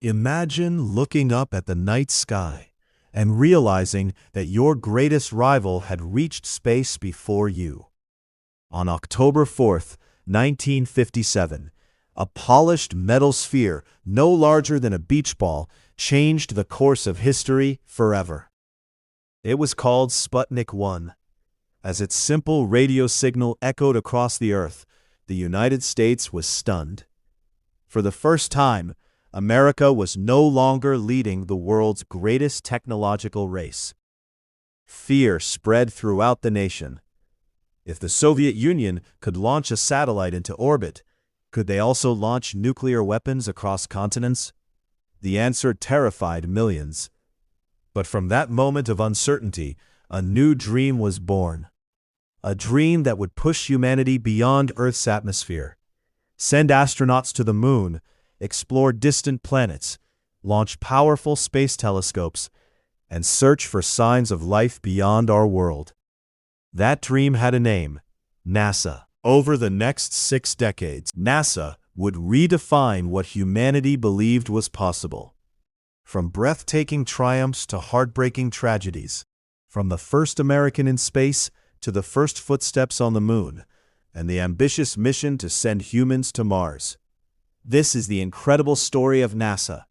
Imagine looking up at the night sky and realizing that your greatest rival had reached space before you. On October 4th, 1957, a polished metal sphere no larger than a beach ball changed the course of history forever. It was called Sputnik 1. As its simple radio signal echoed across the Earth, the United States was stunned. For the first time, America was no longer leading the world's greatest technological race. Fear spread throughout the nation. If the Soviet Union could launch a satellite into orbit, could they also launch nuclear weapons across continents? The answer terrified millions. But from that moment of uncertainty, a new dream was born. A dream that would push humanity beyond Earth's atmosphere, send astronauts to the moon, explore distant planets, launch powerful space telescopes, and search for signs of life beyond our world. That dream had a name: NASA. Over the next 6 decades, NASA would redefine what humanity believed was possible. From breathtaking triumphs to heartbreaking tragedies, from the first American in space to the first footsteps on the moon, and the ambitious mission to send humans to Mars. This is the incredible story of NASA,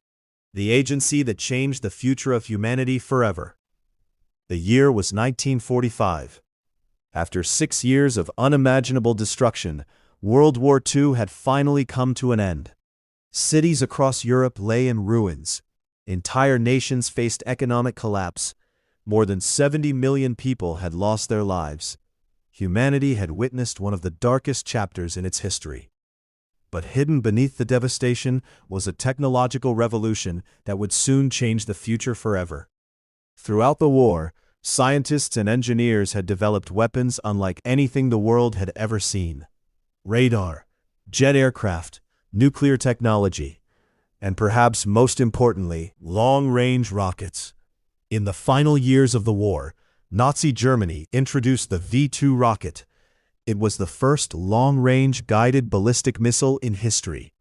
the agency that changed the future of humanity forever. The year was 1945. After 6 years of unimaginable destruction, World War II had finally come to an end. Cities across Europe lay in ruins. Entire nations faced economic collapse. More than 70 million people had lost their lives. Humanity had witnessed one of the darkest chapters in its history. But hidden beneath the devastation was a technological revolution that would soon change the future forever. Throughout the war, scientists and engineers had developed weapons unlike anything the world had ever seen. Radar, jet aircraft, nuclear technology, and perhaps most importantly, long-range rockets. In the final years of the war, Nazi Germany introduced the V-2 rocket. It was the first long-range guided ballistic missile in history.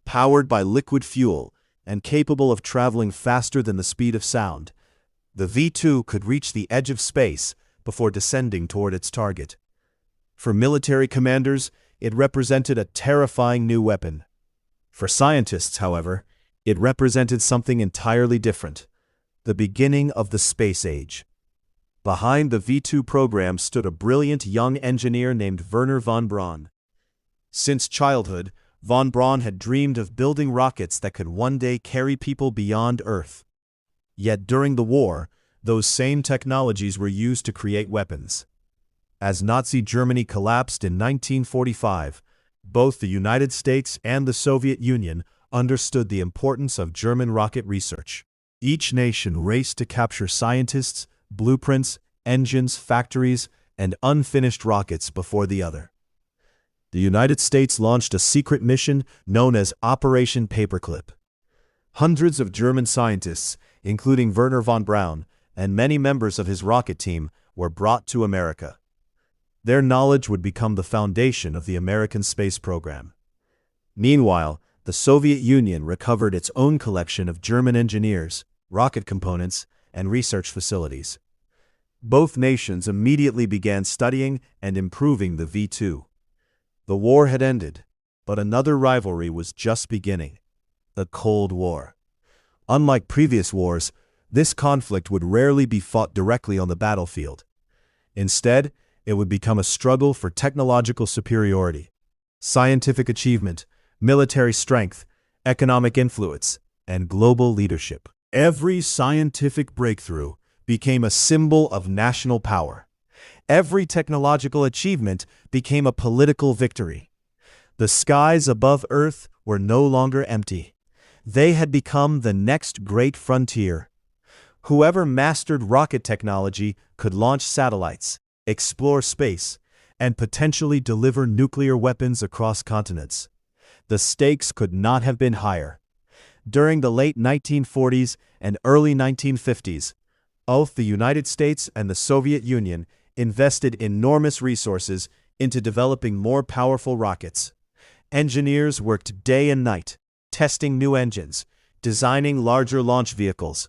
Powered by liquid fuel and capable of traveling faster than the speed of sound, the V-2 could reach the edge of space before descending toward its target. For military commanders, it represented a terrifying new weapon. For scientists, however, it represented something entirely different: the beginning of the space age. Behind the V-2 program stood a brilliant young engineer named Wernher von Braun. Since childhood, von Braun had dreamed of building rockets that could one day carry people beyond Earth. Yet during the war, those same technologies were used to create weapons. As Nazi Germany collapsed in 1945, both the United States and the Soviet Union understood the importance of German rocket research. Each nation raced to capture scientists, blueprints, engines, factories, and unfinished rockets before the other. The United States launched a secret mission known as Operation Paperclip. Hundreds of German scientists, including Wernher von Braun, and many members of his rocket team, were brought to America. Their knowledge would become the foundation of the American space program. Meanwhile, the Soviet Union recovered its own collection of German engineers, rocket components, and research facilities. Both nations immediately began studying and improving the V-2. The war had ended, but another rivalry was just beginning: the Cold War. Unlike previous wars, this conflict would rarely be fought directly on the battlefield. Instead, it would become a struggle for technological superiority, scientific achievement, military strength, economic influence, and global leadership. Every scientific breakthrough became a symbol of national power. Every technological achievement became a political victory. The skies above Earth were no longer empty. They had become the next great frontier. Whoever mastered rocket technology could launch satellites, explore space, and potentially deliver nuclear weapons across continents. The stakes could not have been higher. During the late 1940s and early 1950s, both the United States and the Soviet Union invested enormous resources into developing more powerful rockets. Engineers worked day and night, testing new engines, designing larger launch vehicles,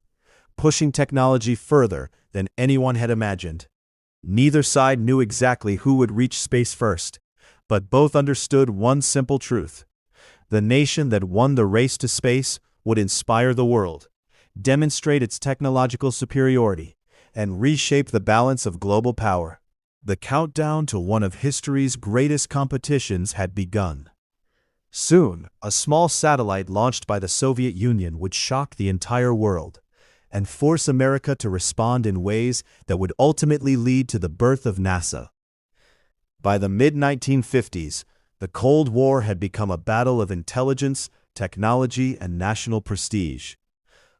pushing technology further than anyone had imagined. Neither side knew exactly who would reach space first, but both understood one simple truth. The nation that won the race to space would inspire the world, demonstrate its technological superiority, and reshape the balance of global power. The countdown to one of history's greatest competitions had begun. Soon, a small satellite launched by the Soviet Union would shock the entire world and force America to respond in ways that would ultimately lead to the birth of NASA. By the mid-1950s, the Cold War had become a battle of intelligence, technology, and national prestige.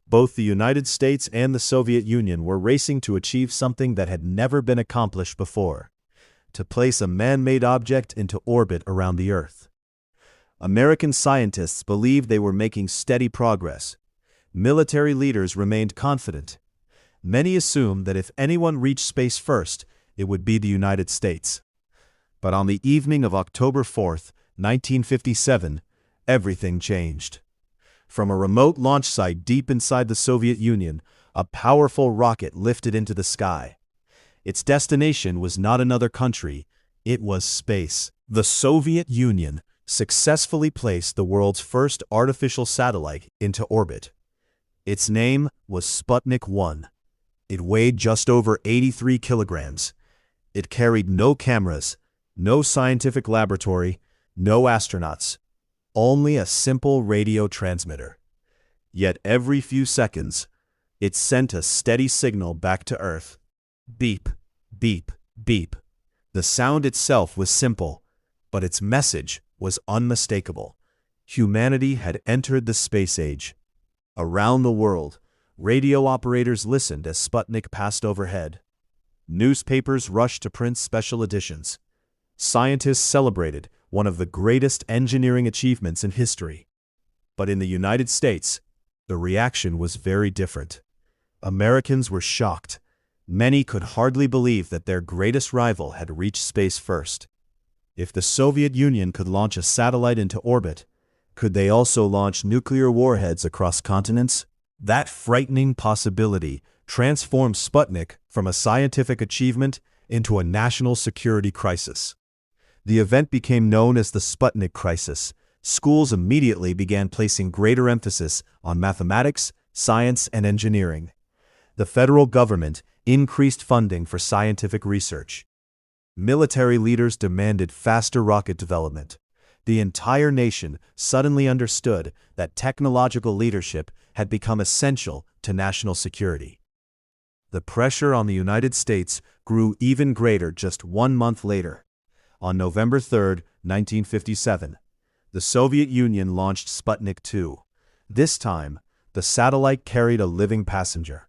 Both the United States and the Soviet Union were racing to achieve something that had never been accomplished before: to place a man-made object into orbit around the Earth. American scientists believed they were making steady progress. Military leaders remained confident. Many assumed that if anyone reached space first, it would be the United States. But on the evening of October 4th, 1957, everything changed. From a remote launch site deep inside the Soviet Union, a powerful rocket lifted into the sky. Its destination was not another country, it was space. The Soviet Union successfully placed the world's first artificial satellite into orbit. Its name was Sputnik 1. It weighed just over 83 kilograms. It carried no cameras, no scientific laboratory, no astronauts, only a simple radio transmitter. Yet every few seconds, it sent a steady signal back to Earth. Beep, beep, beep. The sound itself was simple, but its message was unmistakable. Humanity had entered the space age. Around the world, radio operators listened as Sputnik passed overhead. Newspapers rushed to print special editions. Scientists celebrated one of the greatest engineering achievements in history. But in the United States, the reaction was very different. Americans were shocked. Many could hardly believe that their greatest rival had reached space first. If the Soviet Union could launch a satellite into orbit, could they also launch nuclear warheads across continents? That frightening possibility transformed Sputnik from a scientific achievement into a national security crisis. The event became known as the Sputnik crisis. Schools immediately began placing greater emphasis on mathematics, science, and engineering. The federal government increased funding for scientific research. Military leaders demanded faster rocket development. The entire nation suddenly understood that technological leadership had become essential to national security. The pressure on the United States grew even greater just 1 month later. On November 3, 1957, the Soviet Union launched Sputnik 2. This time, the satellite carried a living passenger,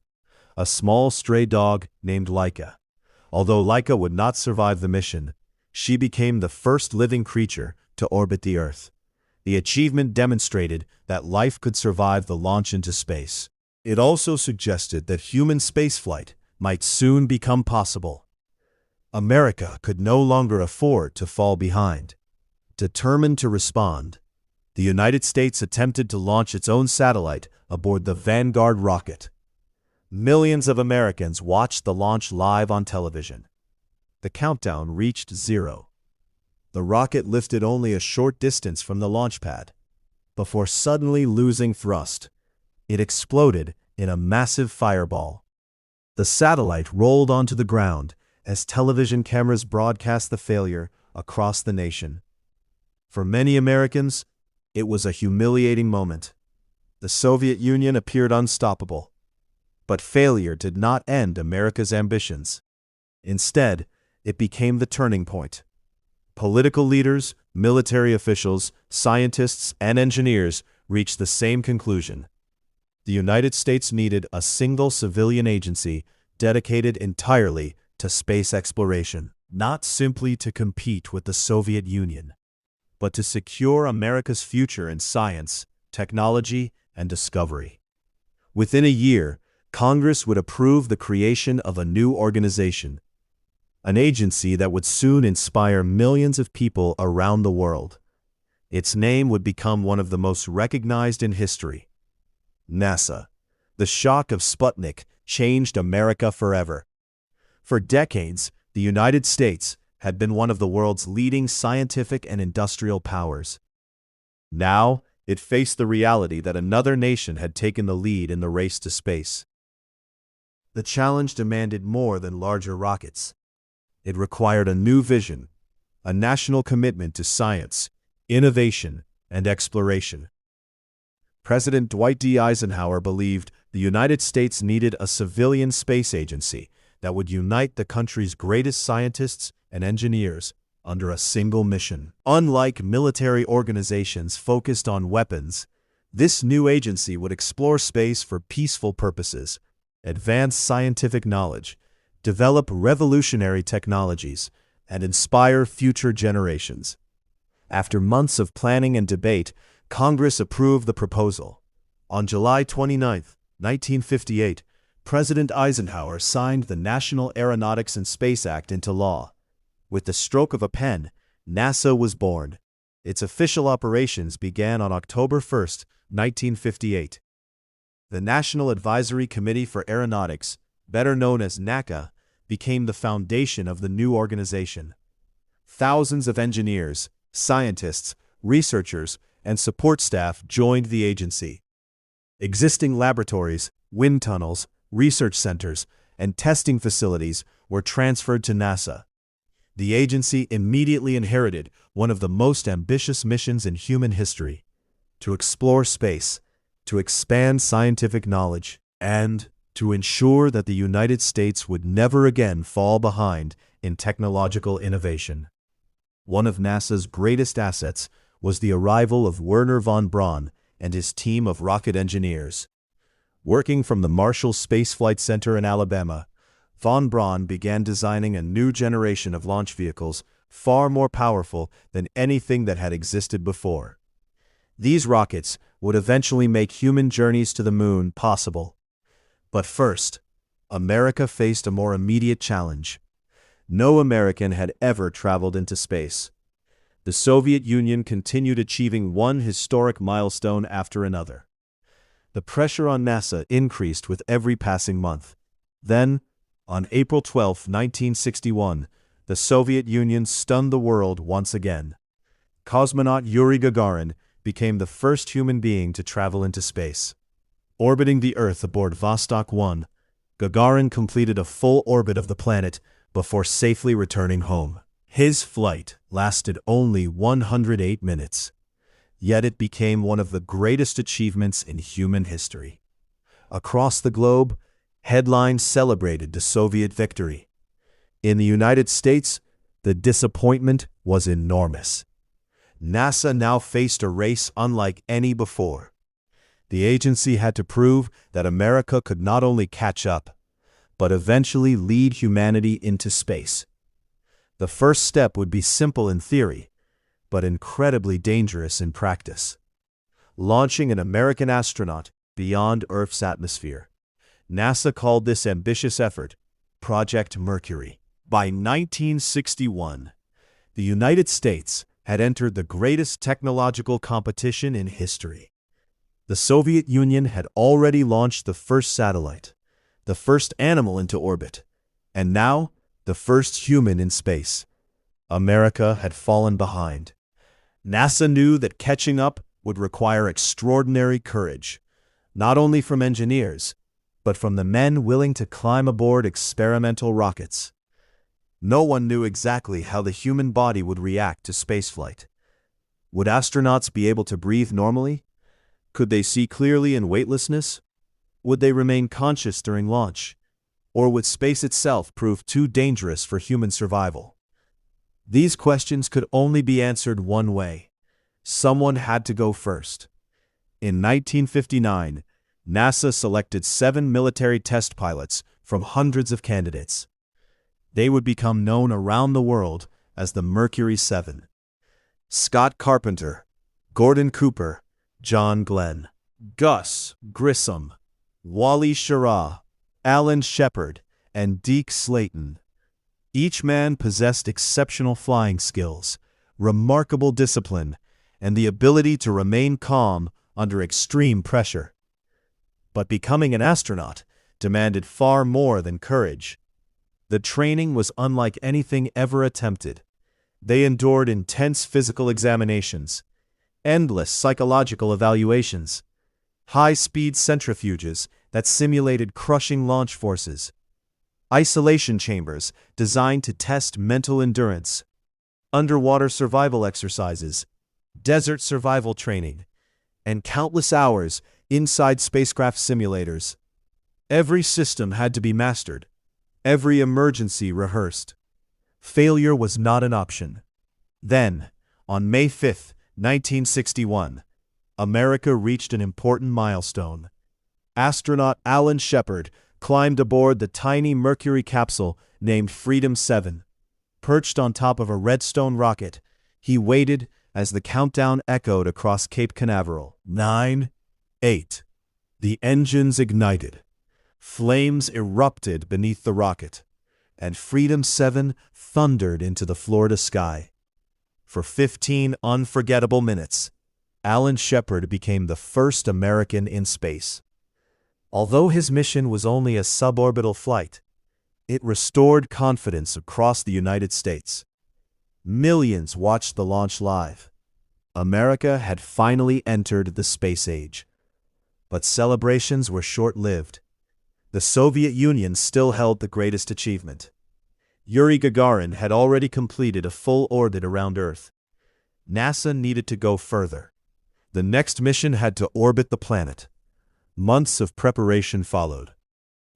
a small stray dog named Laika. Although Laika would not survive the mission, she became the first living creature to orbit the Earth. The achievement demonstrated that life could survive the launch into space. It also suggested that human spaceflight might soon become possible. America could no longer afford to fall behind. Determined to respond, the United States attempted to launch its own satellite aboard the Vanguard rocket. Millions of Americans watched the launch live on television. The countdown reached 0. The rocket lifted only a short distance from the launch pad. Before suddenly losing thrust, it exploded in a massive fireball. The satellite rolled onto the ground as television cameras broadcast the failure across the nation. For many Americans, it was a humiliating moment. The Soviet Union appeared unstoppable. But failure did not end America's ambitions. Instead, it became the turning point. Political leaders, military officials, scientists, and engineers reached the same conclusion. The United States needed a single civilian agency dedicated entirely to space exploration, not simply to compete with the Soviet Union, but to secure America's future in science, technology, and discovery. Within a year, Congress would approve the creation of a new organization, an agency that would soon inspire millions of people around the world. Its name would become one of the most recognized in history: NASA. The shock of Sputnik changed America forever. For decades, the United States had been one of the world's leading scientific and industrial powers. Now, it faced the reality that another nation had taken the lead in the race to space. The challenge demanded more than larger rockets. It required a new vision, a national commitment to science, innovation, and exploration. President Dwight D. Eisenhower believed the United States needed a civilian space agency that would unite the country's greatest scientists and engineers under a single mission. Unlike military organizations focused on weapons, this new agency would explore space for peaceful purposes, advance scientific knowledge, develop revolutionary technologies, and inspire future generations. After months of planning and debate, Congress approved the proposal. On July 29, 1958, President Eisenhower signed the National Aeronautics and Space Act into law. With the stroke of a pen, NASA was born. Its official operations began on October 1, 1958. The National Advisory Committee for Aeronautics, better known as NACA, became the foundation of the new organization. Thousands of engineers, scientists, researchers, and support staff joined the agency. Existing laboratories, wind tunnels, research centers, and testing facilities were transferred to NASA. The agency immediately inherited one of the most ambitious missions in human history: to explore space, to expand scientific knowledge, and to ensure that the United States would never again fall behind in technological innovation. One of NASA's greatest assets was the arrival of Wernher von Braun and his team of rocket engineers. Working from the Marshall Space Flight Center in Alabama, von Braun began designing a new generation of launch vehicles far more powerful than anything that had existed before. These rockets would eventually make human journeys to the moon possible. But first, America faced a more immediate challenge. No American had ever traveled into space. The Soviet Union continued achieving one historic milestone after another. The pressure on NASA increased with every passing month. Then, on April 12, 1961, the Soviet Union stunned the world once again. Cosmonaut Yuri Gagarin became the first human being to travel into space. Orbiting the Earth aboard Vostok 1, Gagarin completed a full orbit of the planet before safely returning home. His flight lasted only 108 minutes, yet it became one of the greatest achievements in human history. Across the globe, headlines celebrated the Soviet victory. In the United States, the disappointment was enormous. NASA now faced a race unlike any before. The agency had to prove that America could not only catch up, but eventually lead humanity into space. The first step would be simple in theory, but incredibly dangerous in practice: launching an American astronaut beyond Earth's atmosphere. NASA called this ambitious effort Project Mercury. By 1961, the United States had entered the greatest technological competition in history. The Soviet Union had already launched the first satellite, the first animal into orbit, and now the first human in space. America had fallen behind. NASA knew that catching up would require extraordinary courage, not only from engineers, but from the men willing to climb aboard experimental rockets. No one knew exactly how the human body would react to spaceflight. Would astronauts be able to breathe normally? Could they see clearly in weightlessness? Would they remain conscious during launch? Or would space itself prove too dangerous for human survival? These questions could only be answered one way: someone had to go first. In 1959, NASA selected 7 military test pilots from hundreds of candidates. They would become known around the world as the Mercury 7. Scott Carpenter, Gordon Cooper, John Glenn, Gus Grissom, Wally Schirra, Alan Shepard, and Deke Slayton. Each man possessed exceptional flying skills, remarkable discipline, and the ability to remain calm under extreme pressure. But becoming an astronaut demanded far more than courage. The training was unlike anything ever attempted. They endured intense physical examinations, endless psychological evaluations, high-speed centrifuges that simulated crushing launch forces, isolation chambers designed to test mental endurance, underwater survival exercises, desert survival training, and countless hours inside spacecraft simulators. Every system had to be mastered, every emergency rehearsed. Failure was not an option. Then, on May 5, 1961, America reached an important milestone. Astronaut Alan Shepard climbed aboard the tiny Mercury capsule named Freedom 7. Perched on top of a Redstone rocket, he waited as the countdown echoed across Cape Canaveral. 9, 8. The engines ignited. Flames erupted beneath the rocket, and Freedom 7 thundered into the Florida sky. For 15 unforgettable minutes, Alan Shepard became the first American in space. Although his mission was only a suborbital flight, it restored confidence across the United States. Millions watched the launch live. America had finally entered the space age. But celebrations were short-lived. The Soviet Union still held the greatest achievement. Yuri Gagarin had already completed a full orbit around Earth. NASA needed to go further. The next mission had to orbit the planet. Months of preparation followed.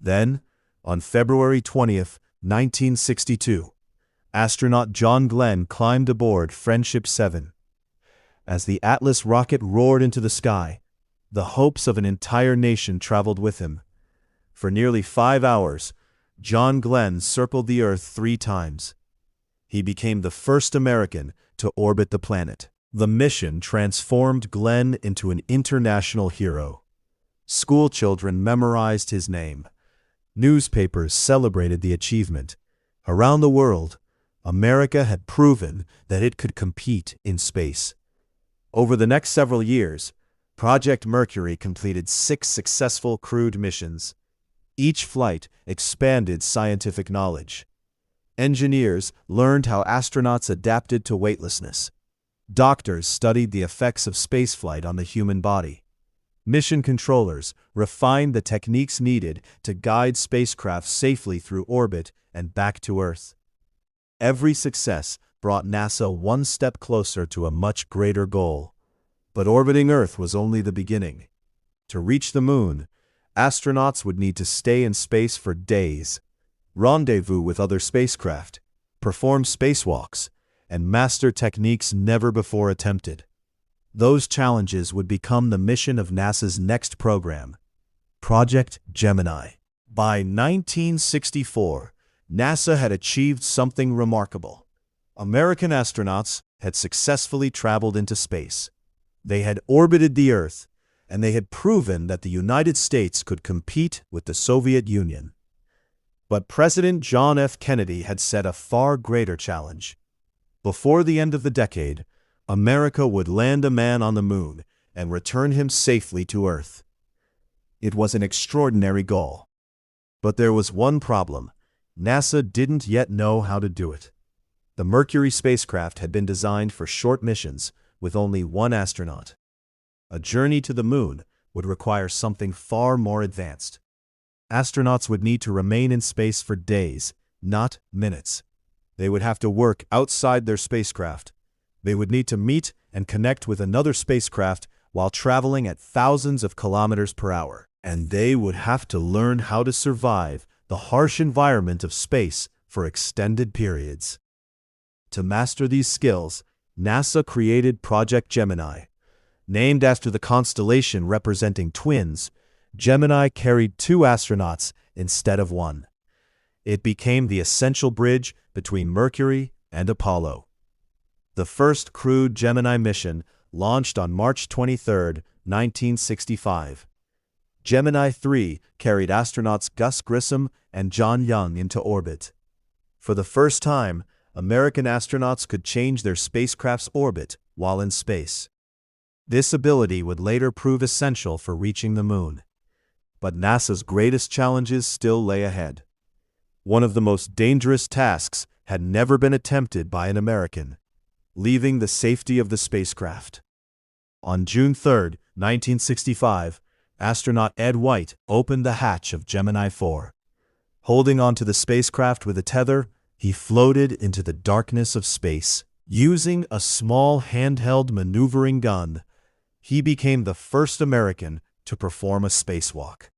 Then, on February 20, 1962, astronaut John Glenn climbed aboard Friendship 7. As the Atlas rocket roared into the sky, the hopes of an entire nation traveled with him. For nearly 5 hours, John Glenn circled the Earth 3 times. He became the first American to orbit the planet. The mission transformed Glenn into an international hero. Schoolchildren memorized his name. Newspapers celebrated the achievement. Around the world, America had proven that it could compete in space. Over the next several years, Project Mercury completed 6 successful crewed missions. Each flight expanded scientific knowledge. Engineers learned how astronauts adapted to weightlessness. Doctors studied the effects of spaceflight on the human body. Mission controllers refined the techniques needed to guide spacecraft safely through orbit and back to Earth. Every success brought NASA one step closer to a much greater goal. But orbiting Earth was only the beginning. To reach the Moon, astronauts would need to stay in space for days, rendezvous with other spacecraft, perform spacewalks, and master techniques never before attempted. Those challenges would become the mission of NASA's next program, Project Gemini. By 1964, NASA had achieved something remarkable. American astronauts had successfully traveled into space. They had orbited the Earth, and they had proven that the United States could compete with the Soviet Union. But President John F. Kennedy had set a far greater challenge. Before the end of the decade, America would land a man on the Moon and return him safely to Earth. It was an extraordinary goal. But there was one problem. NASA didn't yet know how to do it. The Mercury spacecraft had been designed for short missions with only one astronaut. A journey to the Moon would require something far more advanced. Astronauts would need to remain in space for days, not minutes. They would have to work outside their spacecraft. They would need to meet and connect with another spacecraft while traveling at thousands of kilometers per hour. And they would have to learn how to survive the harsh environment of space for extended periods. To master these skills, NASA created Project Gemini. Named after the constellation representing twins, Gemini carried 2 astronauts instead of 1. It became the essential bridge between Mercury and Apollo. The first crewed Gemini mission launched on March 23, 1965. Gemini 3 carried astronauts Gus Grissom and John Young into orbit. For the first time, American astronauts could change their spacecraft's orbit while in space. This ability would later prove essential for reaching the Moon. But NASA's greatest challenges still lay ahead. One of the most dangerous tasks had never been attempted by an American: leaving the safety of the spacecraft. On June 3, 1965, astronaut Ed White opened the hatch of Gemini 4. Holding onto the spacecraft with a tether, he floated into the darkness of space. Using a small handheld maneuvering gun, he became the first American to perform a spacewalk.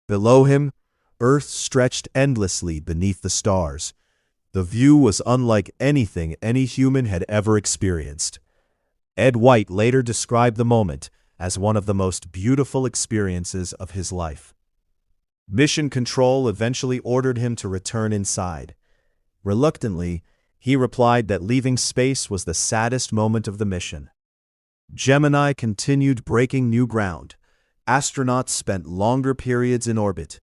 Below him, Earth stretched endlessly beneath the stars. The view was unlike anything any human had ever experienced. Ed White later described the moment as one of the most beautiful experiences of his life. Mission Control eventually ordered him to return inside. Reluctantly, he replied that leaving space was the saddest moment of the mission. Gemini continued breaking new ground. Astronauts spent longer periods in orbit.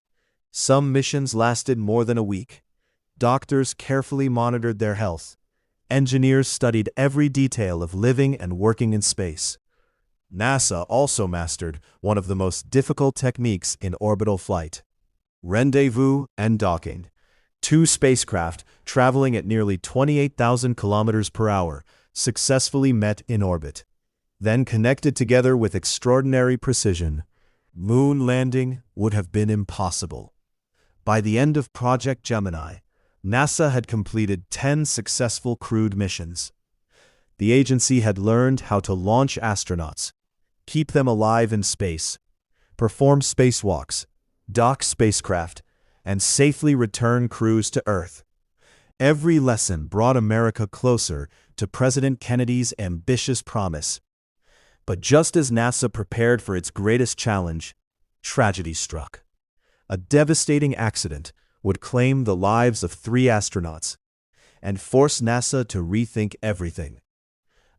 Some missions lasted more than a week. Doctors carefully monitored their health. Engineers studied every detail of living and working in space. NASA also mastered one of the most difficult techniques in orbital flight: rendezvous and docking. Two spacecraft, traveling at nearly 28,000 kilometers per hour, successfully met in orbit, then connected together with extraordinary precision. Moon landing would have been impossible. By the end of Project Gemini, NASA had completed 10 successful crewed missions. The agency had learned how to launch astronauts, keep them alive in space, perform spacewalks, dock spacecraft, and safely return crews to Earth. Every lesson brought America closer to President Kennedy's ambitious promise. But just as NASA prepared for its greatest challenge, tragedy struck. A devastating accident would claim the lives of 3 astronauts and force NASA to rethink everything.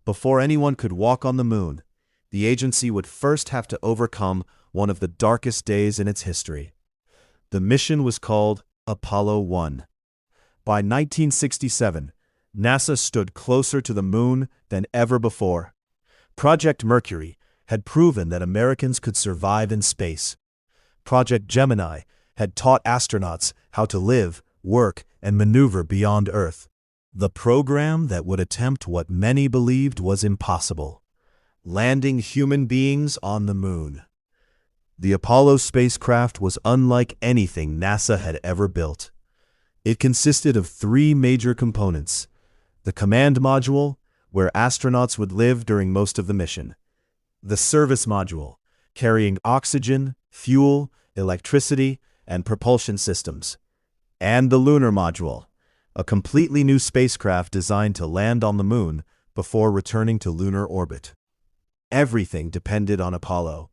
Before anyone could walk on the moon, the agency would first have to overcome one of the darkest days in its history. The mission was called Apollo 1. By 1967, NASA stood closer to the moon than ever before. Project Mercury had proven that Americans could survive in space. Project Gemini had taught astronauts how to live, work, and maneuver beyond Earth. The program that would attempt what many believed was impossible: landing human beings on the moon. The Apollo spacecraft was unlike anything NASA had ever built. It consisted of 3 major components: the command module, where astronauts would live during most of the mission; the service module, carrying oxygen, fuel, electricity, and propulsion systems; and the lunar module, a completely new spacecraft designed to land on the moon before returning to lunar orbit. Everything depended on Apollo.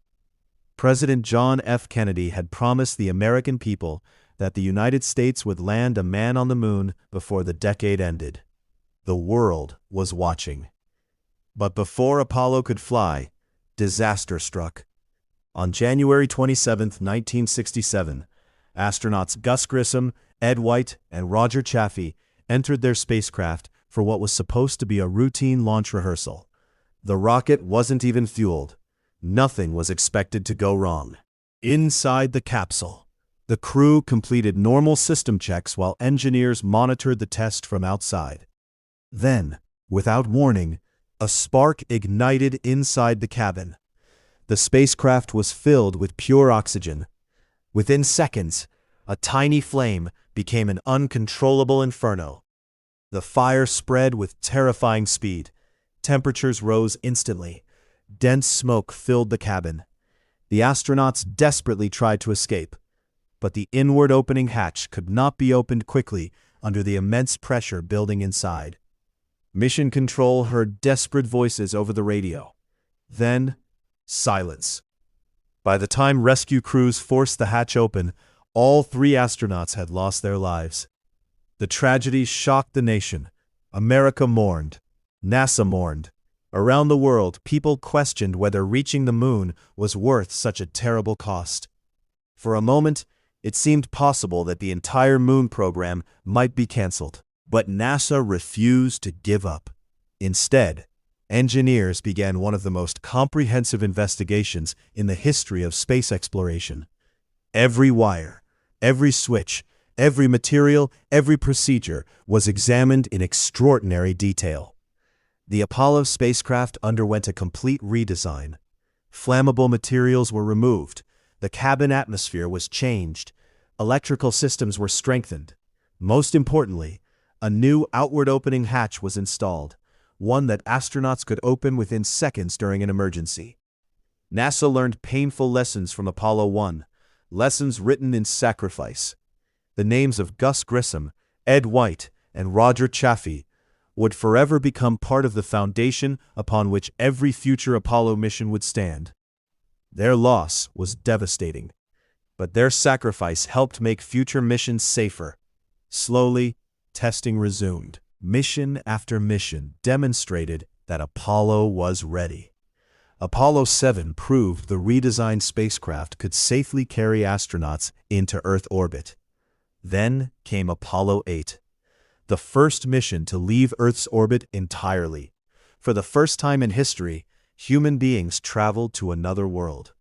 President John F. Kennedy had promised the American people that the United States would land a man on the moon before the decade ended. The world was watching. But before Apollo could fly, disaster struck. On January 27, 1967, astronauts Gus Grissom, Ed White, and Roger Chaffee entered their spacecraft for what was supposed to be a routine launch rehearsal. The rocket wasn't even fueled. Nothing was expected to go wrong. Inside the capsule, the crew completed normal system checks while engineers monitored the test from outside. Then, without warning, a spark ignited inside the cabin. The spacecraft was filled with pure oxygen. Within seconds, a tiny flame became an uncontrollable inferno. The fire spread with terrifying speed. Temperatures rose instantly. Dense smoke filled the cabin. The astronauts desperately tried to escape, but the inward opening hatch could not be opened quickly under the immense pressure building inside. Mission Control heard desperate voices over the radio. Then, silence. By the time rescue crews forced the hatch open, all 3 astronauts had lost their lives. The tragedy shocked the nation. America mourned. NASA mourned. Around the world, people questioned whether reaching the moon was worth such a terrible cost. For a moment, it seemed possible that the entire moon program might be canceled. But NASA refused to give up. Instead, engineers began one of the most comprehensive investigations in the history of space exploration. Every wire, every switch, every material, every procedure was examined in extraordinary detail. The Apollo spacecraft underwent a complete redesign. Flammable materials were removed, the cabin atmosphere was changed, electrical systems were strengthened. Most importantly, a new outward-opening hatch was installed, one that astronauts could open within seconds during an emergency. NASA learned painful lessons from Apollo 1, lessons written in sacrifice. The names of Gus Grissom, Ed White, and Roger Chaffee would forever become part of the foundation upon which every future Apollo mission would stand. Their loss was devastating, but their sacrifice helped make future missions safer. Slowly, testing resumed. Mission after mission demonstrated that Apollo was ready. Apollo 7 proved the redesigned spacecraft could safely carry astronauts into Earth orbit. Then came Apollo 8, the first mission to leave Earth's orbit entirely. For the first time in history, human beings traveled to another world.